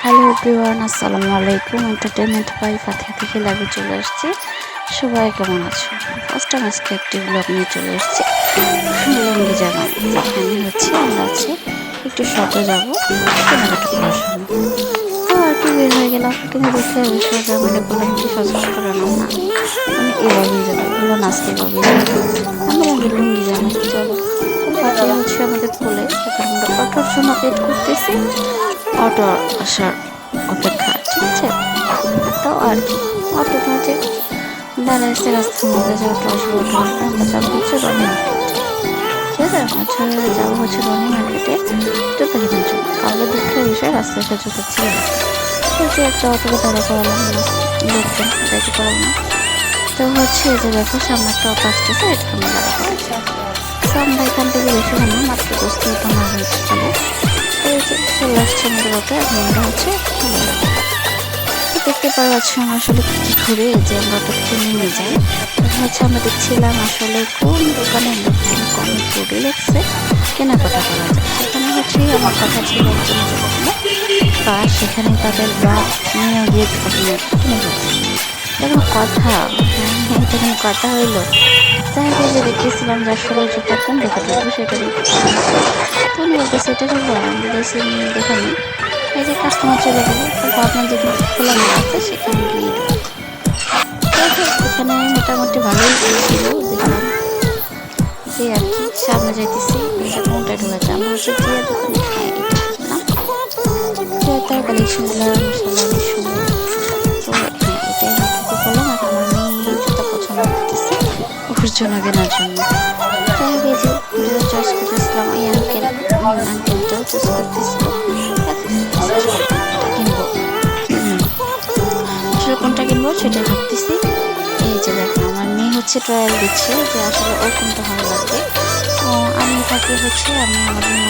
Hello everyone, আসসালামু আলাইকুম। Entertainment by ফাতিহা থেকে লাইভে চলে আসছি। সবাই কেমন আছো? ফার্স্ট টাইম আজকে একটি ব্লগ নিয়ে চলে এসেছি লুঙ্গি জামাই, যেখানে আমরা একটু শপে যাবো কেনাকাটা করার জন্য। তো আর কি বের হয়ে গেলাম, কিন্তু দেখে সোজা মানে বললাম কি সাজেস্ট করানো না, মানে এভাবেই যাবো, বললো না আজকে এভাবেই যাবো। আমি বললাম লুঙ্গি জামাই চলো। ফাতিহা আমাদের বলে, এখন আমরা অটোর জন্য ওয়েট করতেছি, অটো আসার অপেক্ষা, ঠিক আছে। তো আর কি অটো মাঝে দাঁড়াইছে, রাস্তার মধ্যে যে অটো আসবে, অটো আসবে, আমরা যাবো রনি মার্কেট, ঠিক আছে। যাবো রনি মার্কেটে জুতো কেনার জন্য। কালকে দুঃখের বিষয় রাস্তায় একটা জুতো ছিল, যে একটা অটোকে দাঁড়া করালাম না, লোকজন যাইতে পারলাম না। তো যে দেখো সামনে একটা অটো আসতেছে, এটা আমরা দাঁড়া করেছি। তো আমরা এখান থেকে বেশি না, মাত্র 10 থেকে 15 মিনিট যাবো। এই যে চলে আসছে আমাদের অটো, এখন আমরা দেখতে পাচ্ছি আমরা আসলে কি ঘুরে যে আমরা অটো থেকে নেমে যাই। এখন আমরা দেখছিলাম আসলে কোন দোকানে কম একটু রিল্যাক্সে কেনাকাটা করা যায়। সেখানে আমার কথা ছিল একজন যুবকরা, বা সেখানে তাদের বা নিয়ে গিয়ে কিনে ফেলছে। এখন কথা এটা কোনো কথা হইলো, যাই যে দেখতেছিলাম যে আসলে জুতা কোন দোকান দেখবো সেটা দেখতেছিলাম। তো আমি বলতেছি এটা করবো, আমি বলতেছি দেখানি। এই যে কাস্টমার চলে গেল, তারপর আপনার যেখানে খোলামেলা আছে সেখানে গিয়ে এখানে মোটামুটি ভালোই ছিল, দেখলাম যে আর কি সামনে যাইতেছি, এটা কোনটায় ঢোকাচ্ছে, আমরা জিয়া দোকানে তার কালেকশনগুলো মশলা অনেক সুন্দর। তো এটাই ঢুকে পড়লাম। আর আমার মেয়ে জুতা পছন্দ করতেছে ওর জন্য কেনার জন্য। যাই হোক এই যে চয়েস করতেছিলাম, এই আঙ্কেলটাও চয়েস করতেছিল কিনবো, আসলে কোনটা কিনবো সেটাই ভাবতেছি। এই যে দেখো আমার মেয়ে ট্রায়াল দিচ্ছে যে আসলে ওর কোনটা ভালো লাগবে। তো আমি তাকে আমি আমার জন্য